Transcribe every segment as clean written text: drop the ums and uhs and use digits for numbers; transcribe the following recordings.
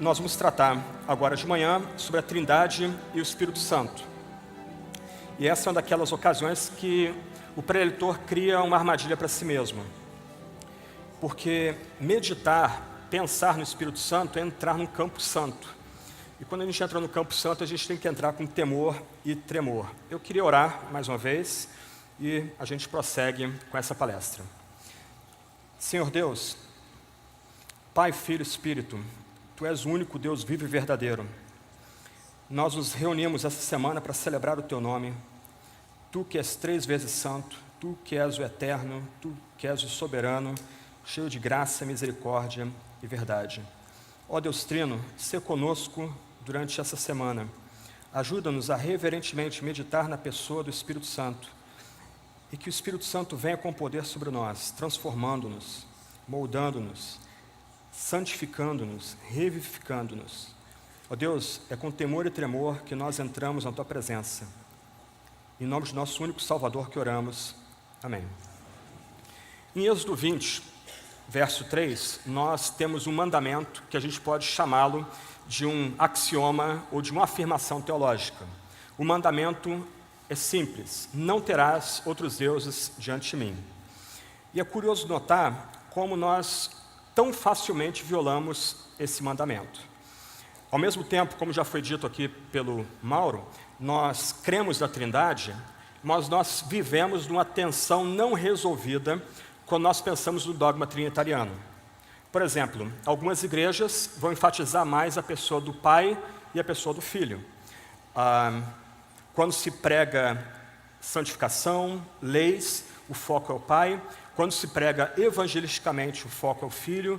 nós vamos tratar agora de manhã sobre a Trindade e o Espírito Santo. E essa é uma daquelas ocasiões que o preletor cria uma armadilha para si mesmo. Porque meditar, pensar no Espírito Santo é entrar num campo santo. E quando a gente entra no campo santo, a gente tem que entrar com temor e tremor. Eu queria orar mais uma vez e a gente prossegue com essa palestra. Senhor Deus, Pai, Filho e Espírito, Tu és o único Deus vivo e verdadeiro. Nós nos reunimos essa semana para celebrar o Teu nome. Tu que és 3 vezes santo, Tu que és o eterno, Tu que és o soberano, cheio de graça, misericórdia e verdade. Ó Deus Trino, sê conosco durante essa semana. Ajuda-nos a reverentemente meditar na pessoa do Espírito Santo e que o Espírito Santo venha com poder sobre nós, transformando-nos, moldando-nos, santificando-nos, revivificando-nos. Ó Deus, é com temor e tremor que nós entramos na Tua presença. Em nome de nosso único Salvador que oramos. Amém. Em Êxodo 20, verso 3, nós temos um mandamento que a gente pode chamá-lo de um axioma ou de uma afirmação teológica. O mandamento é simples: não terás outros deuses diante de mim. E é curioso notar como nós tão facilmente violamos esse mandamento. Ao mesmo tempo, como já foi dito aqui pelo Mauro, nós cremos na Trindade, mas nós vivemos numa tensão não resolvida quando nós pensamos no dogma trinitariano. Por exemplo, algumas igrejas vão enfatizar mais a pessoa do Pai e a pessoa do Filho. Quando se prega santificação, leis, o foco é o Pai. Quando se prega evangelisticamente, o foco é o Filho.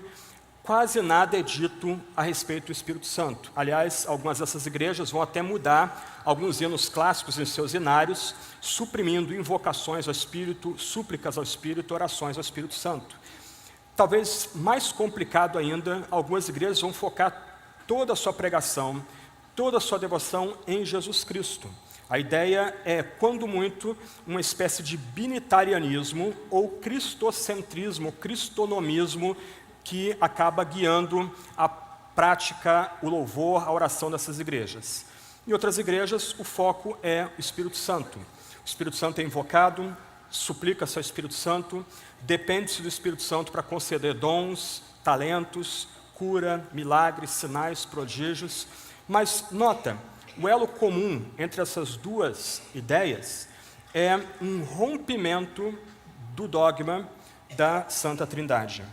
Quase nada é dito a respeito do Espírito Santo. Aliás, algumas dessas igrejas vão até mudar alguns hinos clássicos em seus hinários, suprimindo invocações ao Espírito, súplicas ao Espírito, orações ao Espírito Santo. Talvez mais complicado ainda, algumas igrejas vão focar toda a sua pregação, toda a sua devoção em Jesus Cristo. A ideia é, quando muito, uma espécie de binitarianismo ou cristocentrismo, cristonomismo, que acaba guiando a prática, o louvor, a oração dessas igrejas. Em outras igrejas, o foco é o Espírito Santo. O Espírito Santo é invocado, suplica-se ao Espírito Santo, depende-se do Espírito Santo para conceder dons, talentos, cura, milagres, sinais, prodígios. Mas nota, o elo comum entre essas duas ideias é um rompimento do dogma da Santa Trindade.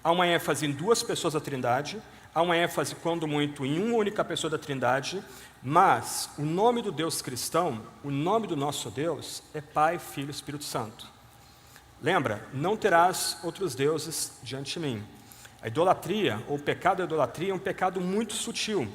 Há uma ênfase em 2 pessoas da Trindade, há uma ênfase, quando muito, em uma única pessoa da Trindade, mas o nome do Deus cristão, o nome do nosso Deus, é Pai, Filho e Espírito Santo. Lembra? Não terás outros deuses diante de mim. A idolatria, ou o pecado da idolatria, é um pecado muito sutil.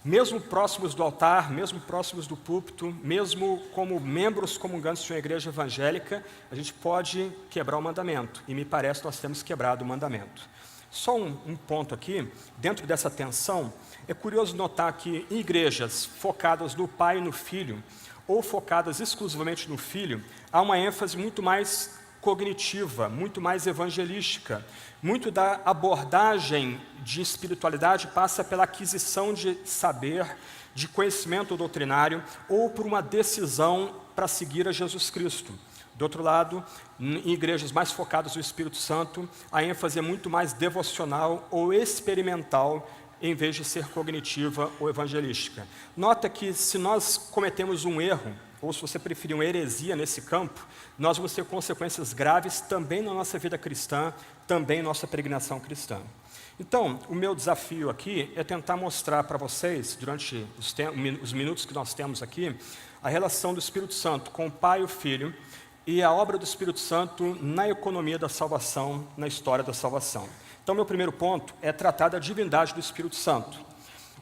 Mesmo próximos do altar, mesmo próximos do púlpito, mesmo como membros comungantes de uma igreja evangélica, a gente pode quebrar o mandamento. E me parece que nós temos quebrado o mandamento. Só um ponto aqui, dentro dessa tensão, é curioso notar que em igrejas focadas no Pai e no Filho, ou focadas exclusivamente no Filho, há uma ênfase muito mais cognitiva, muito mais evangelística. Muito da abordagem de espiritualidade passa pela aquisição de saber, de conhecimento doutrinário, ou por uma decisão para seguir a Jesus Cristo. Do outro lado, em igrejas mais focadas no Espírito Santo, a ênfase é muito mais devocional ou experimental, em vez de ser cognitiva ou evangelística. Nota que se nós cometemos um erro, ou se você preferir uma heresia nesse campo, nós vamos ter consequências graves também na nossa vida cristã, também na nossa peregrinação cristã. Então, o meu desafio aqui é tentar mostrar para vocês, durante os minutos que nós temos aqui, a relação do Espírito Santo com o Pai e o Filho e a obra do Espírito Santo na economia da salvação, na história da salvação. Então, meu primeiro ponto é tratar da divindade do Espírito Santo.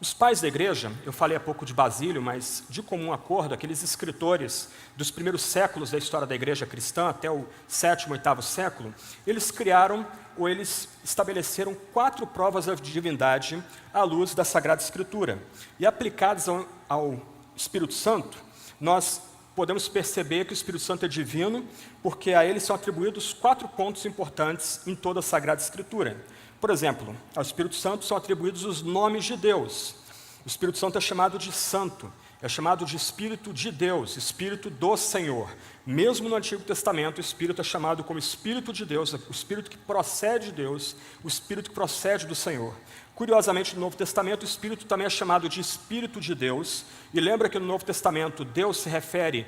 Os pais da igreja, eu falei há pouco de Basílio, mas de comum acordo, aqueles escritores dos primeiros séculos da história da igreja cristã, até o 7º, 8º século, eles criaram, ou eles estabeleceram 4 provas de divindade à luz da Sagrada Escritura. E aplicadas ao Espírito Santo, nós podemos perceber que o Espírito Santo é divino, porque a ele são atribuídos 4 pontos importantes em toda a Sagrada Escritura. Por exemplo, ao Espírito Santo são atribuídos os nomes de Deus. O Espírito Santo é chamado de Santo, é chamado de Espírito de Deus, Espírito do Senhor. Mesmo no Antigo Testamento, o Espírito é chamado como Espírito de Deus, o Espírito que procede de Deus, o Espírito que procede do Senhor. Curiosamente, no Novo Testamento, o Espírito também é chamado de Espírito de Deus. E lembra que no Novo Testamento, Deus se refere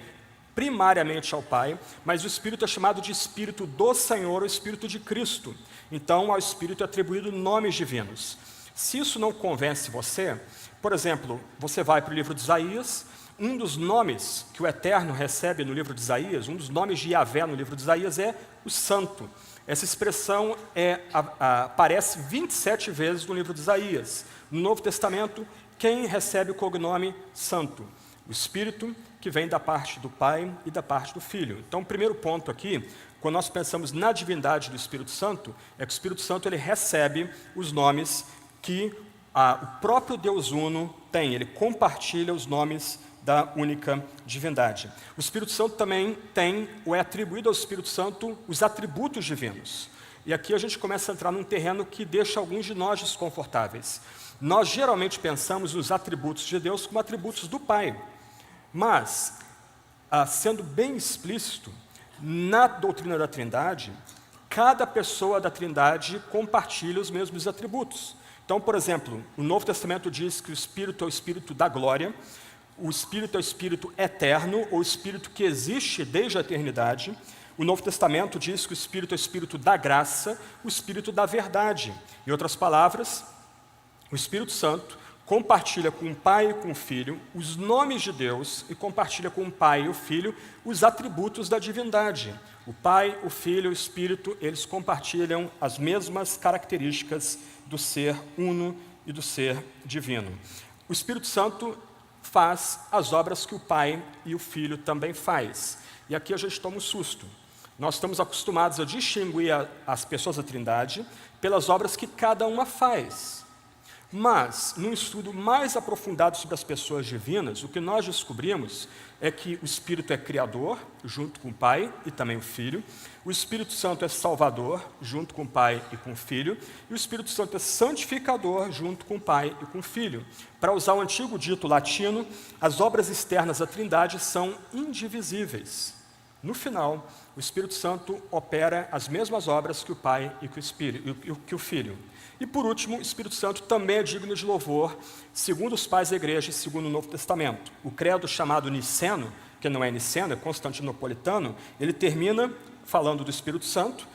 primariamente ao Pai, mas o Espírito é chamado de Espírito do Senhor, o Espírito de Cristo. Então, ao Espírito é atribuído nomes divinos. Se isso não convence você, por exemplo, você vai para o livro de Isaías, um dos nomes que o Eterno recebe no livro de Isaías, um dos nomes de Yahvé no livro de Isaías é o Santo. Essa expressão aparece 27 vezes no livro de Isaías. No Novo Testamento, quem recebe o cognome Santo? O Espírito que vem da parte do Pai e da parte do Filho. Então, o primeiro ponto aqui, quando nós pensamos na divindade do Espírito Santo, é que o Espírito Santo ele recebe os nomes que o próprio Deus Uno tem, ele compartilha os nomes da única divindade. O Espírito Santo também é atribuído ao Espírito Santo os atributos divinos. E aqui a gente começa a entrar num terreno que deixa alguns de nós desconfortáveis. Nós geralmente pensamos os atributos de Deus como atributos do Pai. Mas, sendo bem explícito, na doutrina da Trindade, cada pessoa da Trindade compartilha os mesmos atributos. Então, por exemplo, o Novo Testamento diz que o Espírito é o Espírito da glória, o Espírito é o Espírito eterno, ou Espírito que existe desde a eternidade. O Novo Testamento diz que o Espírito é o Espírito da graça, o Espírito da verdade. Em outras palavras, o Espírito Santo compartilha com o Pai e com o Filho os nomes de Deus e compartilha com o Pai e o Filho os atributos da divindade. O Pai, o Filho e o Espírito, eles compartilham as mesmas características do ser uno e do ser divino. O Espírito Santo faz as obras que o Pai e o Filho também faz. E aqui a gente toma um susto. Nós estamos acostumados a distinguir as pessoas da Trindade pelas obras que cada uma faz. Mas, num estudo mais aprofundado sobre as pessoas divinas, o que nós descobrimos é que o Espírito é Criador, junto com o Pai e também o Filho. O Espírito Santo é Salvador, junto com o Pai e com o Filho. E o Espírito Santo é Santificador, junto com o Pai e com o Filho. Para usar o antigo dito latino, as obras externas da Trindade são indivisíveis. No final, o Espírito Santo opera as mesmas obras que o Pai e que o Filho. E por último, o Espírito Santo também é digno de louvor, segundo os pais da igreja e segundo o Novo Testamento. O credo chamado niceno, que não é niceno, é constantinopolitano, ele termina falando do Espírito Santo,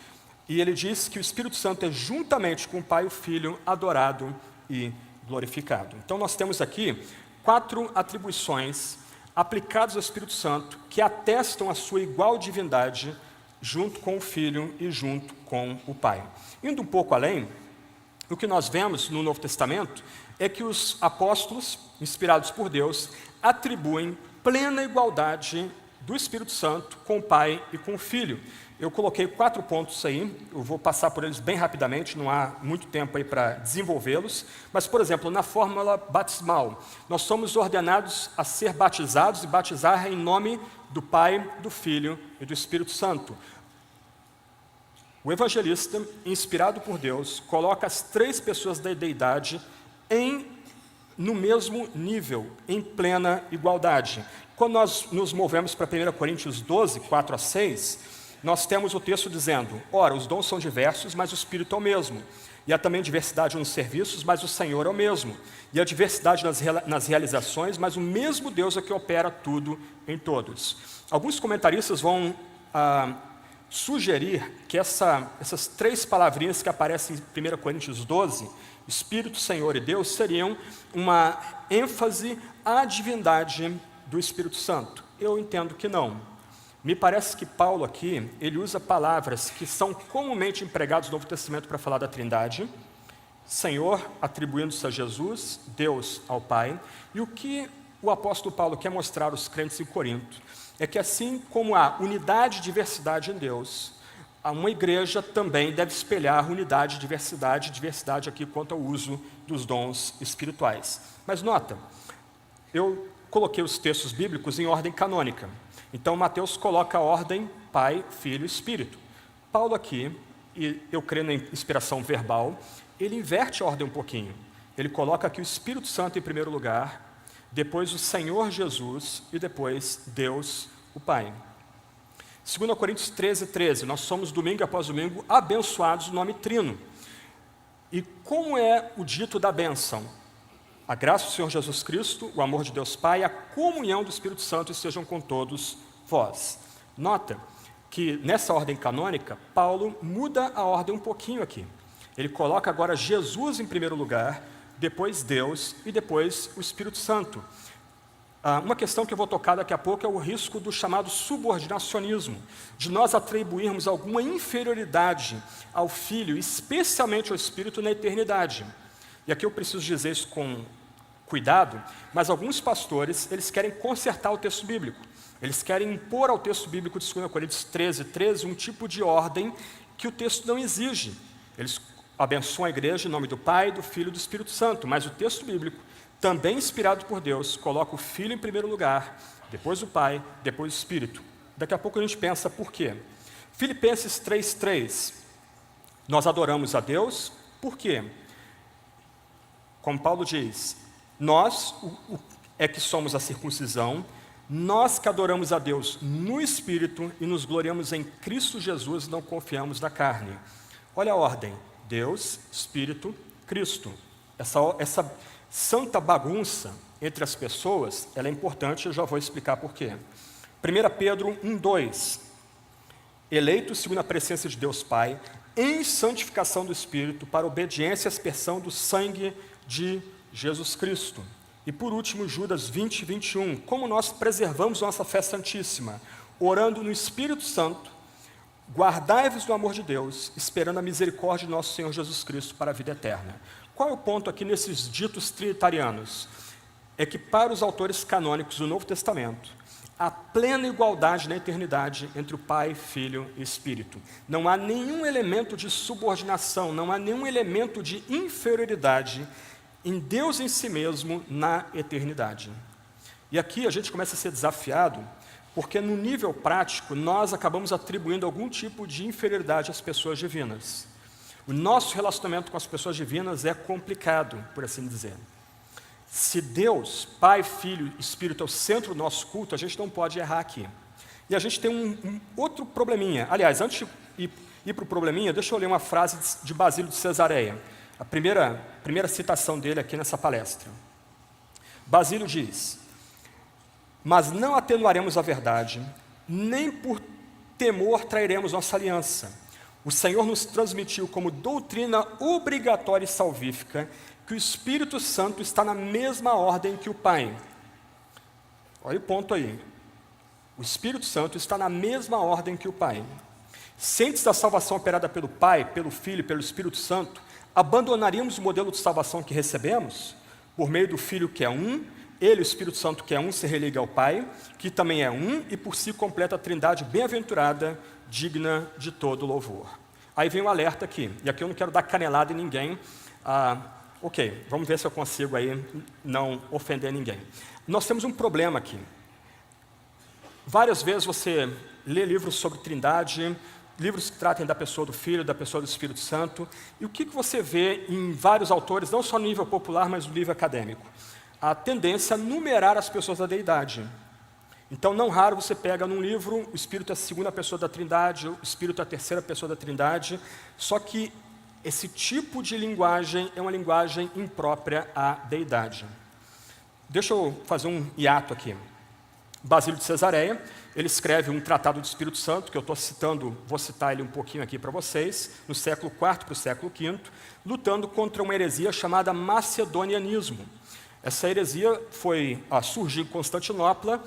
e ele diz que o Espírito Santo é juntamente com o Pai e o Filho adorado e glorificado. Então nós temos aqui 4 atribuições aplicadas ao Espírito Santo que atestam a sua igual divindade junto com o Filho e junto com o Pai. Indo um pouco além, o que nós vemos no Novo Testamento é que os apóstolos, inspirados por Deus, atribuem plena igualdade do Espírito Santo com o Pai e com o Filho. Eu coloquei 4 pontos aí, eu vou passar por eles bem rapidamente, não há muito tempo aí para desenvolvê-los, mas, por exemplo, na fórmula batismal, nós somos ordenados a ser batizados e batizar em nome do Pai, do Filho e do Espírito Santo. O evangelista, inspirado por Deus, coloca as 3 pessoas da deidade no mesmo nível, em plena igualdade. Quando nós nos movemos para 1 Coríntios 12, 4 a 6, nós temos o texto dizendo: ora, os dons são diversos, mas o Espírito é o mesmo. E há também diversidade nos serviços, mas o Senhor é o mesmo. E há diversidade nas realizações, mas o mesmo Deus é que opera tudo em todos. Alguns comentaristas vão sugerir que essas 3 palavrinhas que aparecem em 1 Coríntios 12, Espírito, Senhor e Deus, seriam uma ênfase à divindade do Espírito Santo. Eu entendo que não. Me parece que Paulo aqui, ele usa palavras que são comumente empregadas no Novo Testamento para falar da Trindade, Senhor atribuindo-se a Jesus, Deus ao Pai, e o que o apóstolo Paulo quer mostrar aos crentes em Corinto é que assim como há unidade e diversidade em Deus, uma igreja também deve espelhar unidade e diversidade aqui quanto ao uso dos dons espirituais. Mas nota, eu coloquei os textos bíblicos em ordem canônica. Então Mateus coloca a ordem Pai, Filho e Espírito. Paulo aqui, e eu creio na inspiração verbal, ele inverte a ordem um pouquinho. Ele coloca aqui o Espírito Santo em primeiro lugar, depois o Senhor Jesus e depois Deus, o Pai. 2 Coríntios 13:13, nós somos domingo após domingo abençoados no nome trino. E como é o dito da bênção? A graça do Senhor Jesus Cristo, o amor de Deus Pai, a comunhão do Espírito Santo estejam com todos vós. Nota que nessa ordem canônica, Paulo muda a ordem um pouquinho aqui. Ele coloca agora Jesus em primeiro lugar, depois Deus e depois o Espírito Santo. Uma questão que eu vou tocar daqui a pouco é o risco do chamado subordinacionismo, de nós atribuirmos alguma inferioridade ao Filho, especialmente ao Espírito, na eternidade. E aqui eu preciso dizer isso com cuidado, mas alguns pastores, eles querem consertar o texto bíblico. Eles querem impor ao texto bíblico de 2 Coríntios 13:13 um tipo de ordem que o texto não exige. Eles abençoam a igreja em nome do Pai, do Filho e do Espírito Santo, mas o texto bíblico, também inspirado por Deus, coloca o Filho em primeiro lugar, depois o Pai, depois o Espírito. Daqui a pouco a gente pensa por quê. Filipenses 3:3, nós adoramos a Deus, por quê? Como Paulo diz, nós é que somos a circuncisão, nós que adoramos a Deus no Espírito e nos gloriamos em Cristo Jesus, não confiamos na carne. Olha a ordem, Deus, Espírito, Cristo. Essa santa bagunça entre as pessoas, ela é importante, eu já vou explicar por quê. 1 Pedro 1:2, eleito segundo a presença de Deus Pai, em santificação do Espírito, para obediência e aspersão do sangue de Jesus Cristo. E por último, Judas 20:21, como nós preservamos nossa fé santíssima, orando no Espírito Santo, guardai-vos do amor de Deus, esperando a misericórdia de nosso Senhor Jesus Cristo para a vida eterna. Qual é o ponto aqui nesses ditos trinitarianos? É que para os autores canônicos do Novo Testamento, há plena igualdade na eternidade entre o Pai, Filho e Espírito. Não há nenhum elemento de subordinação, não há nenhum elemento de inferioridade em Deus em si mesmo na eternidade. E aqui a gente começa a ser desafiado, porque no nível prático nós acabamos atribuindo algum tipo de inferioridade às pessoas divinas. O nosso relacionamento com as pessoas divinas é complicado, por assim dizer. Se Deus, Pai, Filho e Espírito é o centro do nosso culto, a gente não pode errar aqui. E a gente tem um outro probleminha. Aliás, antes de ir para o probleminha, deixa eu ler uma frase de Basílio de Cesareia. A primeira citação dele aqui nessa palestra. Basílio diz, mas não atenuaremos a verdade, nem por temor trairemos nossa aliança. O Senhor nos transmitiu como doutrina obrigatória e salvífica que o Espírito Santo está na mesma ordem que o Pai. Olha o ponto aí. O Espírito Santo está na mesma ordem que o Pai. Se antes da salvação operada pelo Pai, pelo Filho e pelo Espírito Santo, abandonaríamos o modelo de salvação que recebemos, por meio do Filho que é um, ele, o Espírito Santo que é um, se religa ao Pai, que também é um, e por si completa a trindade bem-aventurada, digna de todo louvor. Aí vem um alerta aqui, e aqui eu não quero dar canelada em ninguém, ok, vamos ver se eu consigo aí não ofender ninguém. Nós temos um problema aqui. Várias vezes você lê livros sobre trindade, livros que tratem da pessoa do Filho, da pessoa do Espírito Santo, e o que você vê em vários autores, não só no nível popular, mas no nível acadêmico? A tendência a numerar as pessoas da deidade. Então, não raro você pega num livro, o Espírito é a segunda pessoa da trindade, o Espírito é a terceira pessoa da trindade, só que esse tipo de linguagem é uma linguagem imprópria à deidade. Deixa eu fazer um hiato aqui. Basílio de Cesareia, ele escreve um tratado do Espírito Santo, que eu estou citando, vou citar ele um pouquinho aqui para vocês, no século IV para o século V, lutando contra uma heresia chamada macedonianismo. Essa heresia surgiu em Constantinopla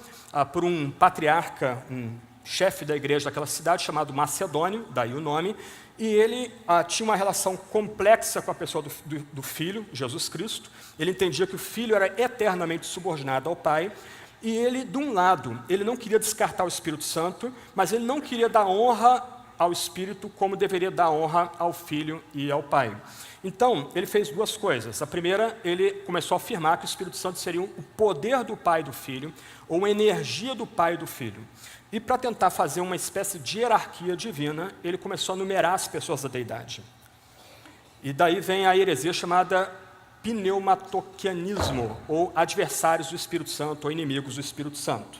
por um patriarca, um chefe da igreja daquela cidade, chamado Macedônio, daí o nome, e ele tinha uma relação complexa com a pessoa do Filho, Jesus Cristo. Ele entendia que o Filho era eternamente subordinado ao Pai, e ele, de um lado, ele não queria descartar o Espírito Santo, mas ele não queria dar honra ao Espírito como deveria dar honra ao Filho e ao Pai. Então, ele fez duas coisas. A primeira, ele começou a afirmar que o Espírito Santo seria o poder do Pai e do Filho, ou a energia do Pai e do Filho. E para tentar fazer uma espécie de hierarquia divina, ele começou a numerar as pessoas da deidade. E daí vem a heresia chamada pneumatoquianismo, ou adversários do Espírito Santo, ou inimigos do Espírito Santo.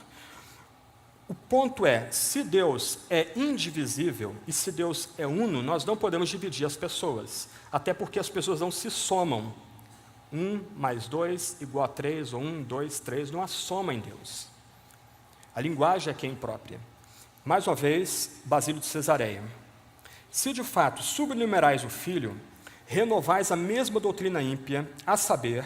O ponto é, se Deus é indivisível e se Deus é uno, nós não podemos dividir as pessoas, até porque as pessoas não se somam. 1 mais 2 igual a 3, ou 1, 2, 3, não há soma em Deus. A linguagem é que é imprópria. Mais uma vez, Basílio de Cesareia. Se de fato subnumerais o Filho, renovais a mesma doutrina ímpia, a saber,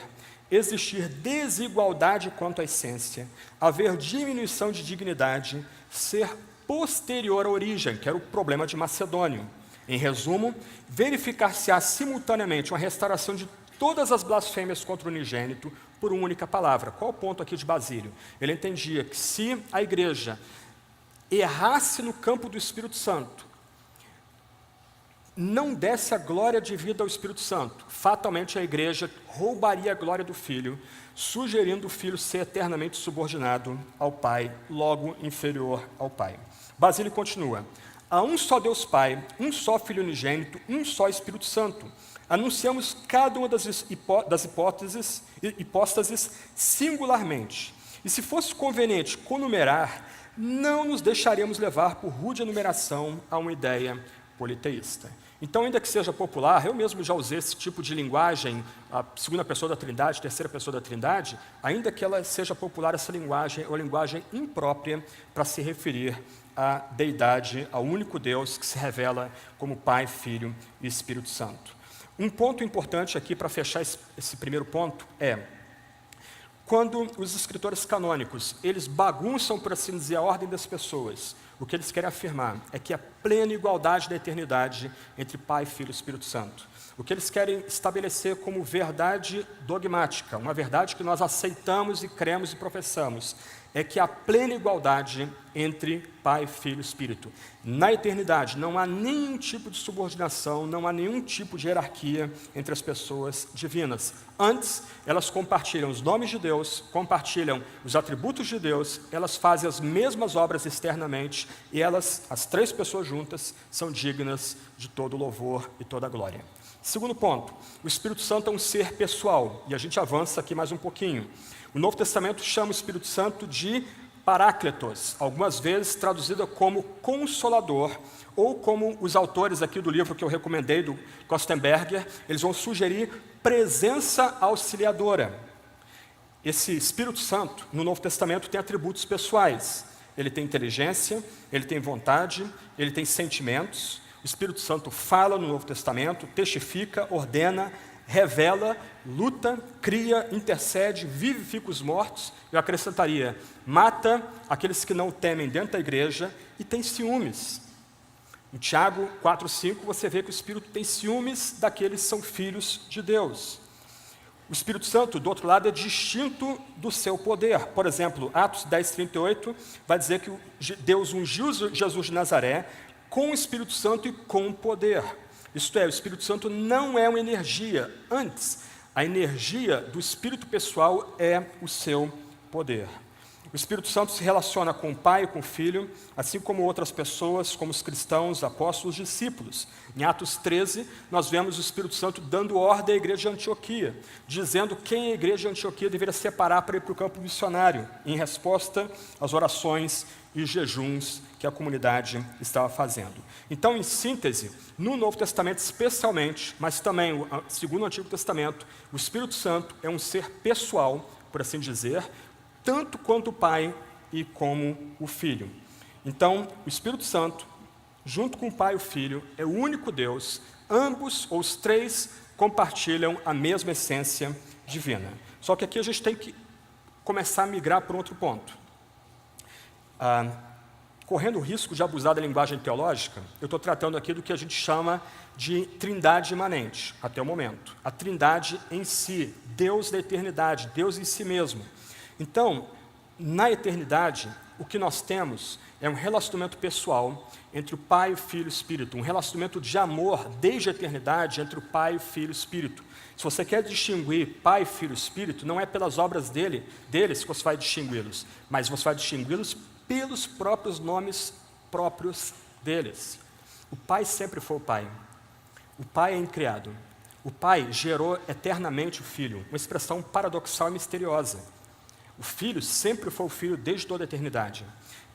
existir desigualdade quanto à essência, haver diminuição de dignidade, ser posterior à origem, que era o problema de Macedônio. Em resumo, verificar-se-á simultaneamente uma restauração de todas as blasfêmias contra o unigênito por uma única palavra. Qual o ponto aqui de Basílio? Ele entendia que se a igreja errasse no campo do Espírito Santo, não desse a glória devida ao Espírito Santo, fatalmente a igreja roubaria a glória do Filho, sugerindo o Filho ser eternamente subordinado ao Pai, logo inferior ao Pai. Basílio continua: há um só Deus Pai, um só Filho unigênito, um só Espírito Santo. Anunciamos cada uma das hipóstases singularmente. E se fosse conveniente conumerar, não nos deixaríamos levar por rude enumeração a uma ideia politeísta. Então, ainda que seja popular, eu mesmo já usei esse tipo de linguagem, a segunda pessoa da Trindade, terceira pessoa da Trindade, ainda que ela seja popular, essa linguagem é uma linguagem imprópria para se referir à deidade, ao único Deus que se revela como Pai, Filho e Espírito Santo. Um ponto importante aqui para fechar esse primeiro ponto é: quando os escritores canônicos, eles bagunçam, por assim dizer, a ordem das pessoas, o que eles querem afirmar é que a plena igualdade da eternidade entre Pai, Filho e Espírito Santo. O que eles querem estabelecer como verdade dogmática, uma verdade que nós aceitamos e cremos e professamos, é que a plena igualdade entre Pai, Filho e Espírito. Na eternidade não há nenhum tipo de subordinação, não há nenhum tipo de hierarquia entre as pessoas divinas. Antes, elas compartilham os nomes de Deus, compartilham os atributos de Deus, elas fazem as mesmas obras externamente e elas, as três pessoas juntas, são dignas de todo louvor e toda glória. Segundo ponto, o Espírito Santo é um ser pessoal, e a gente avança aqui mais um pouquinho. O Novo Testamento chama o Espírito Santo de Paráclitos, algumas vezes traduzida como Consolador, ou como os autores aqui do livro que eu recomendei, do Kostenberger, eles vão sugerir presença auxiliadora. Esse Espírito Santo, no Novo Testamento, tem atributos pessoais. Ele tem inteligência, ele tem vontade, ele tem sentimentos. O Espírito Santo fala no Novo Testamento, testifica, ordena, revela, luta, cria, intercede, vivifica os mortos. Eu acrescentaria, mata aqueles que não temem dentro da igreja e tem ciúmes. Em Tiago 4,5 você vê que o Espírito tem ciúmes daqueles que são filhos de Deus. O Espírito Santo, do outro lado, é distinto do seu poder. Por exemplo, Atos 10,38 vai dizer que Deus ungiu Jesus de Nazaré com o Espírito Santo e com poder. Isto é, o Espírito Santo não é uma energia. Antes, a energia do Espírito pessoal é o seu poder. O Espírito Santo se relaciona com o Pai e com o Filho, assim como outras pessoas, como os cristãos, apóstolos, discípulos. Em Atos 13, nós vemos o Espírito Santo dando ordem à igreja de Antioquia, dizendo quem a igreja de Antioquia deveria separar para ir para o campo missionário, em resposta às orações e jejuns que a comunidade estava fazendo. Então, em síntese, no Novo Testamento especialmente, mas também segundo o Antigo Testamento, o Espírito Santo é um ser pessoal, por assim dizer, tanto quanto o Pai e como o Filho. Então, o Espírito Santo, junto com o Pai e o Filho, é o único Deus, ambos ou os três compartilham a mesma essência divina. Só que aqui a gente tem que começar a migrar para um outro ponto. Correndo o risco de abusar da linguagem teológica, eu estou tratando aqui do que a gente chama de trindade imanente, até o momento. A trindade em si, Deus da eternidade, Deus em si mesmo. Então, na eternidade, o que nós temos é um relacionamento pessoal entre o Pai, o Filho e o Espírito, um relacionamento de amor desde a eternidade entre o Pai, o Filho e o Espírito. Se você quer distinguir Pai, Filho e Espírito, não é pelas obras deles que você vai distingui-los, mas você vai distingui-los pelos próprios nomes próprios deles. O Pai sempre foi o Pai. O Pai é incriado. O Pai gerou eternamente o Filho, uma expressão paradoxal e misteriosa. O Filho sempre foi o Filho desde toda a eternidade.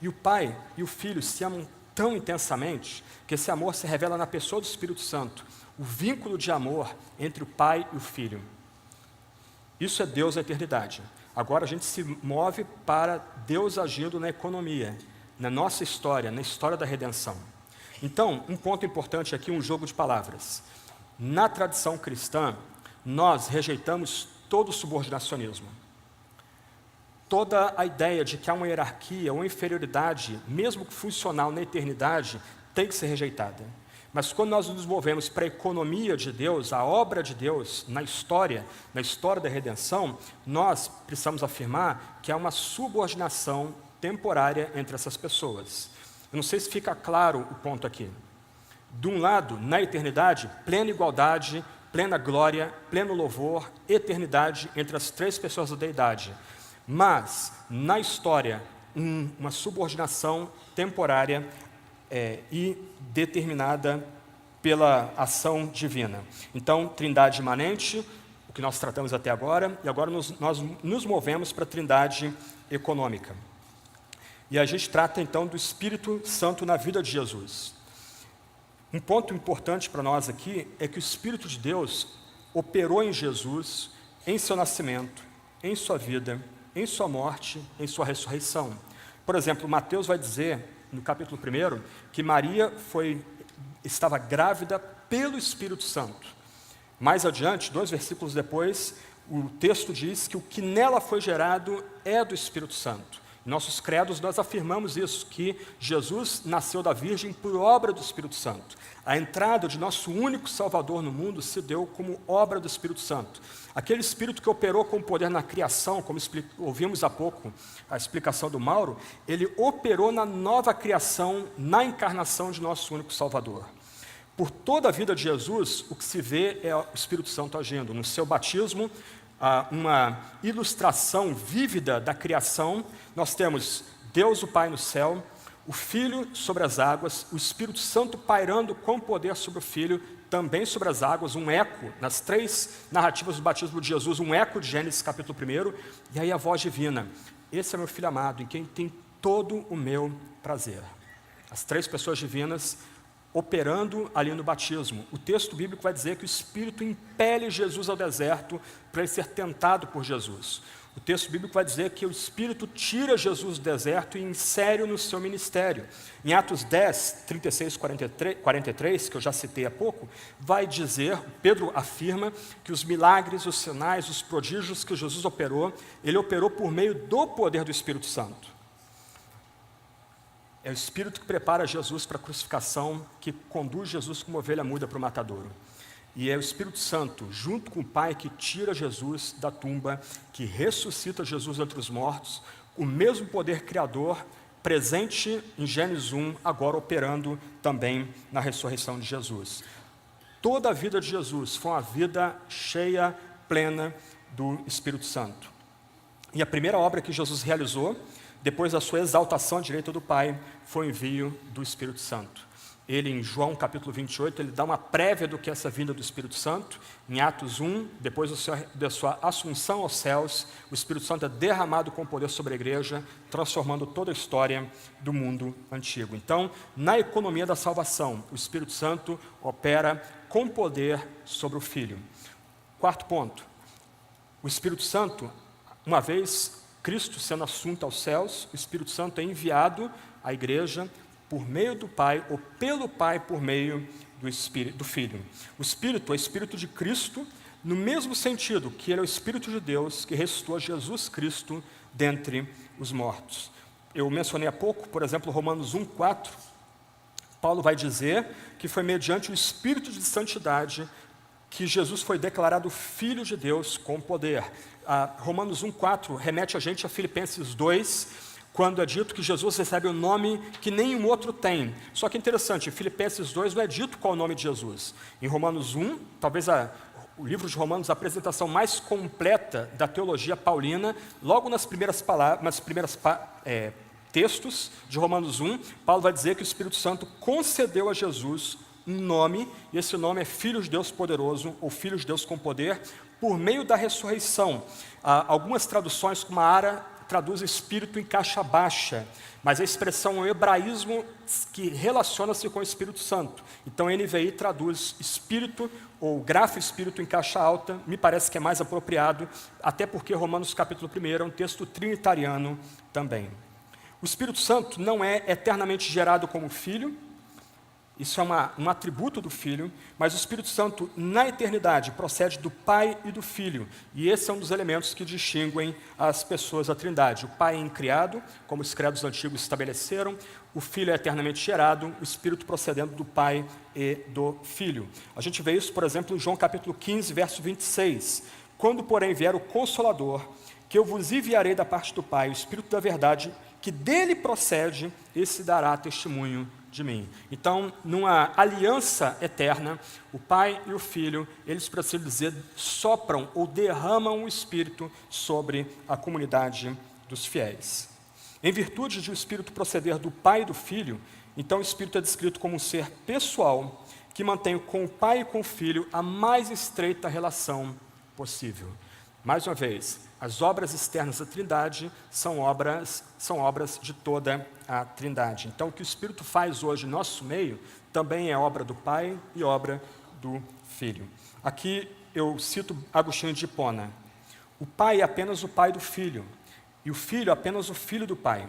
E o Pai e o Filho se amam tão intensamente que esse amor se revela na pessoa do Espírito Santo, o vínculo de amor entre o Pai e o Filho. Isso é Deus na eternidade. Agora a gente se move para Deus agindo na economia, na nossa história, na história da redenção. Então, um ponto importante aqui, um jogo de palavras. Na tradição cristã, nós rejeitamos todo o subordinacionismo. Toda a ideia de que há uma hierarquia ou inferioridade, mesmo que funcional na eternidade, tem que ser rejeitada. Mas quando nós nos movemos para a economia de Deus, a obra de Deus na história da redenção, nós precisamos afirmar que há uma subordinação temporária entre essas pessoas. Eu não sei se fica claro o ponto aqui. De um lado, na eternidade, plena igualdade, plena glória, pleno louvor, eternidade entre as três pessoas da deidade. Mas, na história, uma subordinação temporária e determinada pela ação divina. Então, trindade imanente, o que nós tratamos até agora, e agora nós nos movemos para a trindade econômica. E a gente trata, então, do Espírito Santo na vida de Jesus. Um ponto importante para nós aqui é que o Espírito de Deus operou em Jesus, em seu nascimento, em sua vida, em sua morte, em sua ressurreição. Por exemplo, Mateus vai dizer, no capítulo 1, que Maria estava grávida pelo Espírito Santo. Mais adiante, 2 versículos depois, o texto diz que o que nela foi gerado é do Espírito Santo. Em nossos credos, nós afirmamos isso, que Jesus nasceu da Virgem por obra do Espírito Santo. A entrada de nosso único Salvador no mundo se deu como obra do Espírito Santo. Aquele Espírito que operou com poder na criação, como ouvimos há pouco a explicação do Mauro, ele operou na nova criação, na encarnação de nosso único Salvador. Por toda a vida de Jesus, o que se vê é o Espírito Santo agindo. No seu batismo, uma ilustração vívida da criação, nós temos Deus o Pai no céu, o Filho sobre as águas, o Espírito Santo pairando com poder sobre o Filho, também sobre as águas, um eco, nas 3 narrativas do batismo de Jesus, um eco de Gênesis capítulo 1, e aí a voz divina, esse é meu Filho amado, em quem tem todo o meu prazer. As 3 pessoas divinas operando ali no batismo. O texto bíblico vai dizer que o Espírito impele Jesus ao deserto para ele ser tentado por Jesus. O texto bíblico vai dizer que o Espírito tira Jesus do deserto e insere-o no seu ministério. Em Atos 10, 36, 43, que eu já citei há pouco, vai dizer, Pedro afirma, que os milagres, os sinais, os prodígios que Jesus operou, ele operou por meio do poder do Espírito Santo. É o Espírito que prepara Jesus para a crucificação, que conduz Jesus como ovelha muda para o matadouro. E é o Espírito Santo, junto com o Pai, que tira Jesus da tumba, que ressuscita Jesus entre os mortos, o mesmo poder criador presente em Gênesis 1, agora operando também na ressurreição de Jesus. Toda a vida de Jesus foi uma vida cheia, plena do Espírito Santo. E a primeira obra que Jesus realizou, depois da sua exaltação à direita do Pai, foi o envio do Espírito Santo. Ele, em João capítulo 28, ele dá uma prévia do que é essa vinda do Espírito Santo. Em Atos 1, depois da sua assunção aos céus, o Espírito Santo é derramado com poder sobre a igreja, transformando toda a história do mundo antigo. Então, na economia da salvação, o Espírito Santo opera com poder sobre o Filho. 4º ponto, o Espírito Santo, uma vez Cristo sendo assunto aos céus, o Espírito Santo é enviado à igreja por meio do Pai, ou pelo Pai por meio do Filho. O Espírito é o Espírito de Cristo, no mesmo sentido que ele é o Espírito de Deus que ressuscitou Jesus Cristo dentre os mortos. Eu mencionei há pouco, por exemplo, Romanos 1:4, Paulo vai dizer que foi mediante o Espírito de santidade que Jesus foi declarado Filho de Deus com poder. Romanos 1:4 remete a gente a Filipenses 2, quando é dito que Jesus recebe um nome que nenhum outro tem. Só que é interessante, em Filipenses 2 não é dito qual é o nome de Jesus. Em Romanos 1, talvez o livro de Romanos, a apresentação mais completa da teologia paulina, logo nas primeiras textos de Romanos 1, Paulo vai dizer que o Espírito Santo concedeu a Jesus um nome, e esse nome é Filho de Deus Poderoso, ou Filho de Deus com Poder, por meio da ressurreição. Algumas traduções, como a Ara, traduz Espírito em caixa baixa, mas a expressão é um hebraísmo que relaciona-se com o Espírito Santo. Então, a NVI traduz Espírito, ou grafo Espírito em caixa alta, me parece que é mais apropriado, até porque Romanos capítulo 1 é um texto trinitariano também. O Espírito Santo não é eternamente gerado como Filho, isso é um atributo do Filho, mas o Espírito Santo, na eternidade, procede do Pai e do Filho. E esse é um dos elementos que distinguem as pessoas da Trindade. O Pai é incriado, como os credos antigos estabeleceram, o Filho é eternamente gerado, o Espírito procedendo do Pai e do Filho. A gente vê isso, por exemplo, em João capítulo 15, verso 26. Quando, porém, vier o Consolador, que eu vos enviarei da parte do Pai, o Espírito da verdade, que dele procede, esse dará testemunho de mim. Então, numa aliança eterna, o Pai e o Filho, eles, para assim dizer, sopram ou derramam o Espírito sobre a comunidade dos fiéis. Em virtude de o Espírito proceder do Pai e do Filho, então o Espírito é descrito como um ser pessoal que mantém com o Pai e com o Filho a mais estreita relação possível. Mais uma vez, as obras externas da Trindade são obras de toda a Trindade. Então, o que o Espírito faz hoje no nosso meio também é obra do Pai e obra do Filho. Aqui eu cito Agostinho de Hipona. O Pai é apenas o Pai do Filho, e o Filho é apenas o Filho do Pai.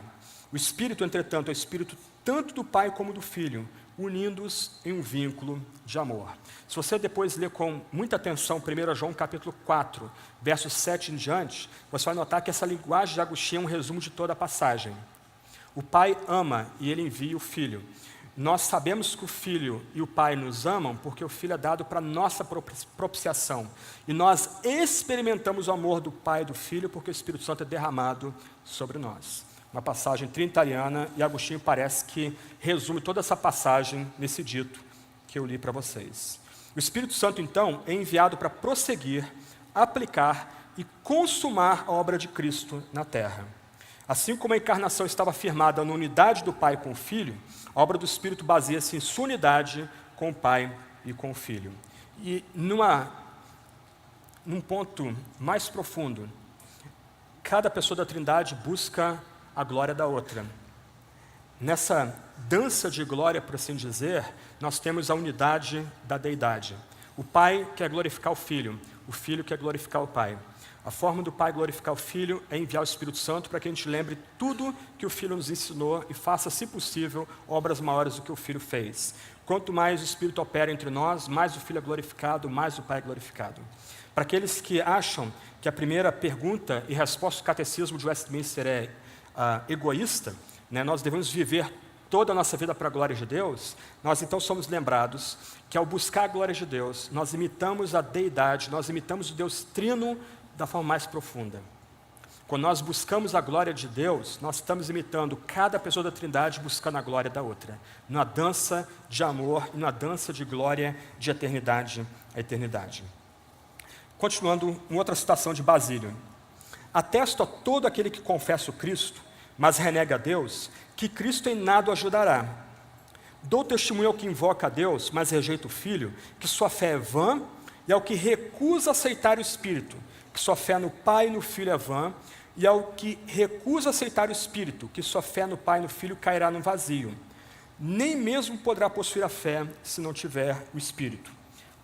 O Espírito, entretanto, é o Espírito tanto do Pai como do Filho, unindo-os em um vínculo de amor. Se você depois ler com muita atenção 1 João capítulo 4, versos 7 em diante, você vai notar que essa linguagem de Agostinho é um resumo de toda a passagem. O Pai ama e Ele envia o Filho. Nós sabemos que o Filho e o Pai nos amam porque o Filho é dado para nossa propiciação. E nós experimentamos o amor do Pai e do Filho porque o Espírito Santo é derramado sobre nós. Uma passagem trinitariana, e Agostinho parece que resume toda essa passagem nesse dito que eu li para vocês. O Espírito Santo, então, é enviado para prosseguir, aplicar e consumar a obra de Cristo na terra. Assim como a encarnação estava firmada na unidade do Pai com o Filho, a obra do Espírito baseia-se em sua unidade com o Pai e com o Filho. E num ponto mais profundo, cada pessoa da Trindade busca a glória da outra. Nessa dança de glória, por assim dizer, nós temos a unidade da deidade. O Pai quer glorificar o Filho quer glorificar o Pai. A forma do Pai glorificar o Filho é enviar o Espírito Santo para que a gente lembre tudo que o Filho nos ensinou e faça, se possível, obras maiores do que o Filho fez. Quanto mais o Espírito opera entre nós, mais o Filho é glorificado, mais o Pai é glorificado. Para aqueles que acham que a primeira pergunta e resposta do catecismo de Westminster é egoísta, né, nós devemos viver toda a nossa vida para a glória de Deus, nós então somos lembrados que ao buscar a glória de Deus, nós imitamos a deidade, nós imitamos o Deus trino da forma mais profunda. Quando nós buscamos a glória de Deus, nós estamos imitando cada pessoa da Trindade buscando a glória da outra, numa dança de amor e numa dança de glória de eternidade a eternidade. Continuando, uma outra citação de Basílio. Atesto a todo aquele que confessa o Cristo, mas renega a Deus, que Cristo em nada o ajudará. Dou testemunho ao que invoca a Deus, mas rejeita o Filho, que sua fé é vã, e ao que recusa aceitar o Espírito, que sua fé no Pai e no Filho é vã, e ao que recusa aceitar o Espírito, que sua fé no Pai e no Filho cairá no vazio. Nem mesmo poderá possuir a fé se não tiver o Espírito.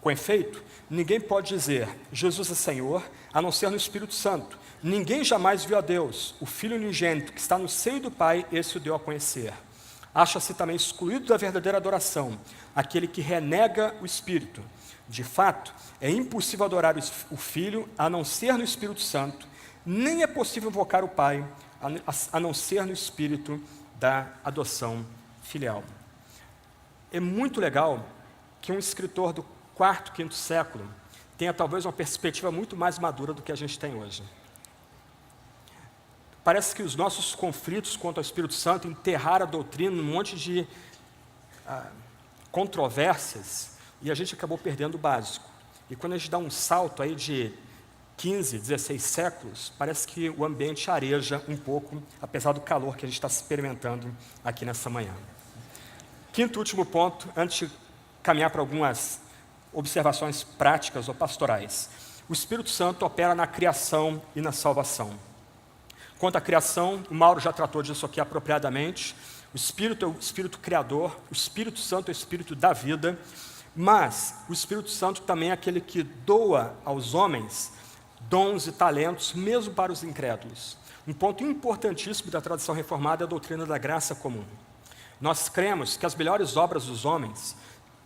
Com efeito, ninguém pode dizer, Jesus é Senhor, a não ser no Espírito Santo. Ninguém jamais viu a Deus, o Filho unigênito, que está no seio do Pai, esse o deu a conhecer. Acha-se também excluído da verdadeira adoração, aquele que renega o Espírito. De fato, é impossível adorar o Filho, a não ser no Espírito Santo, nem é possível invocar o Pai, a não ser no Espírito da adoção filial. É muito legal que um escritor do quarto, quinto século tenha talvez uma perspectiva muito mais madura do que a gente tem hoje. parece que os nossos conflitos contra o Espírito Santo enterraram a doutrina num monte de controvérsias, e a gente acabou perdendo o básico. E quando a gente dá um salto aí de 15, 16 séculos, parece que o ambiente areja um pouco, apesar do calor que a gente está experimentando aqui nessa manhã. Quinto e último ponto, antes de caminhar para algumas observações práticas ou pastorais. O Espírito Santo opera na criação e na salvação. Quanto à criação, o Mauro já tratou disso aqui apropriadamente. O Espírito é o Espírito criador, o Espírito Santo é o Espírito da vida, mas o Espírito Santo também é aquele que doa aos homens dons e talentos, mesmo para os incrédulos. Um ponto importantíssimo da tradição reformada é a doutrina da graça comum. Nós cremos que as melhores obras dos homens,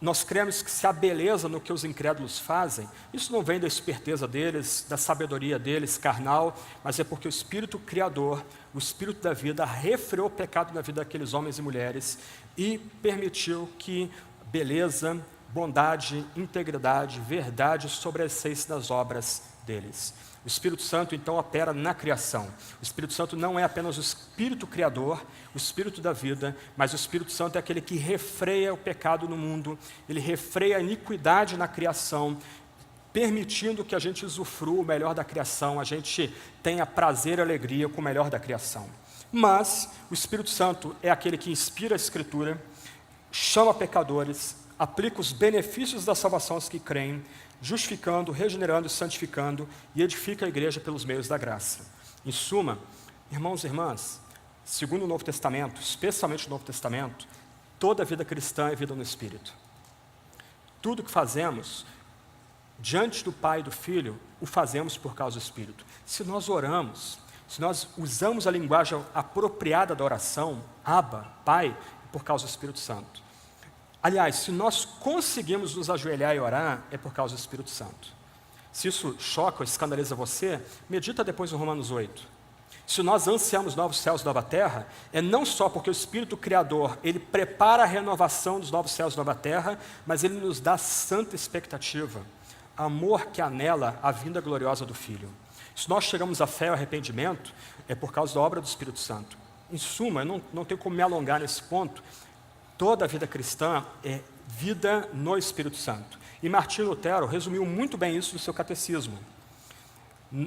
nós cremos que se a beleza no que os incrédulos fazem, isso não vem da esperteza deles, da sabedoria deles, carnal, mas é porque o Espírito Criador, o Espírito da vida, refreou o pecado na vida daqueles homens e mulheres e permitiu que beleza, bondade, integridade, verdade sobressaísse das obras deles. O Espírito Santo, então, opera na criação. O Espírito Santo não é apenas o Espírito Criador, o Espírito da vida, mas o Espírito Santo é aquele que refreia o pecado no mundo, ele refreia a iniquidade na criação, permitindo que a gente usufrua o melhor da criação, a gente tenha prazer e alegria com o melhor da criação. Mas o Espírito Santo é aquele que inspira a Escritura, chama pecadores, aplica os benefícios da salvação aos que creem, justificando, regenerando e santificando, e edifica a igreja pelos meios da graça. Em suma, irmãos e irmãs, segundo o Novo Testamento, especialmente o Novo Testamento, toda a vida cristã é vida no Espírito. Tudo que fazemos diante do Pai e do Filho, o fazemos por causa do Espírito. Se nós oramos, se nós usamos a linguagem apropriada da oração, Abba, Pai, por causa do Espírito Santo. Aliás, se nós conseguimos nos ajoelhar e orar, é por causa do Espírito Santo. Se isso choca ou escandaliza você, medita depois em Romanos 8. Se nós ansiamos novos céus e nova terra, é não só porque o Espírito Criador, ele prepara a renovação dos novos céus e nova terra, mas ele nos dá santa expectativa, amor que anela a vinda gloriosa do Filho. Se nós chegamos à fé e ao arrependimento, é por causa da obra do Espírito Santo. Em suma, eu não tenho como me alongar nesse ponto, toda a vida cristã é vida no Espírito Santo. E Martinho Lutero resumiu muito bem isso no seu catecismo.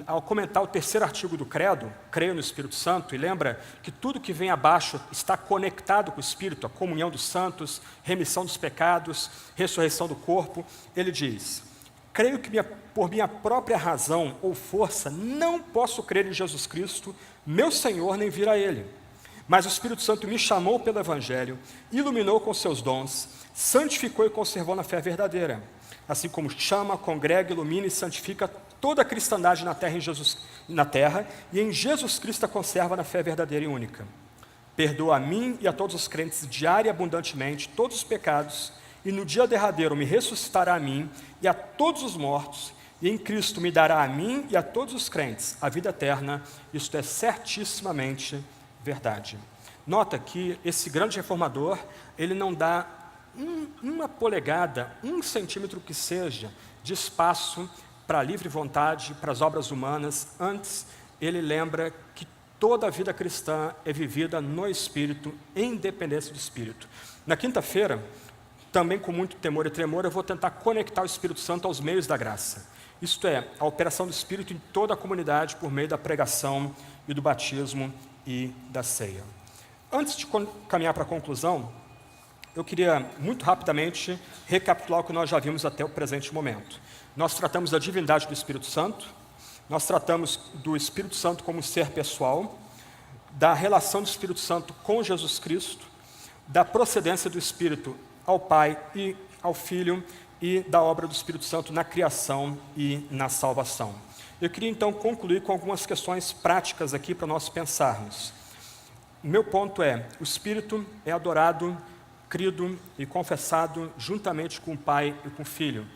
Ao comentar o terceiro artigo do credo, creio no Espírito Santo, e lembra que tudo que vem abaixo está conectado com o Espírito, a comunhão dos santos, remissão dos pecados, ressurreição do corpo, ele diz: creio que por minha própria razão ou força não posso crer em Jesus Cristo, meu Senhor, nem vir a Ele. Mas o Espírito Santo me chamou pelo Evangelho, iluminou com seus dons, santificou e conservou na fé verdadeira. Assim como chama, congrega, ilumina e santifica toda a cristandade na terra e em Jesus Cristo a conserva na fé verdadeira e única. Perdoa a mim e a todos os crentes diária e abundantemente todos os pecados, e no dia derradeiro me ressuscitará a mim e a todos os mortos, e em Cristo me dará a mim e a todos os crentes a vida eterna. Isto é certissimamente verdade. Nota que esse grande reformador, ele não dá uma polegada, 1 centímetro que seja, de espaço para a livre vontade, para as obras humanas. Antes, ele lembra que toda a vida cristã é vivida no Espírito, em independência do Espírito. Na quinta-feira, também com muito temor e tremor, eu vou tentar conectar o Espírito Santo aos meios da graça. Isto é, a operação do Espírito em toda a comunidade por meio da pregação e do batismo e da ceia. Antes de caminhar para a conclusão, eu queria muito rapidamente recapitular o que nós já vimos até o presente momento. Nós tratamos da divindade do Espírito Santo, nós tratamos do Espírito Santo como ser pessoal, da relação do Espírito Santo com Jesus Cristo, da procedência do Espírito ao Pai e ao Filho, e da obra do Espírito Santo na criação e na salvação. Eu queria então concluir com algumas questões práticas aqui para nós pensarmos. O meu ponto é: o Espírito é adorado, crido e confessado juntamente com o Pai e com o Filho.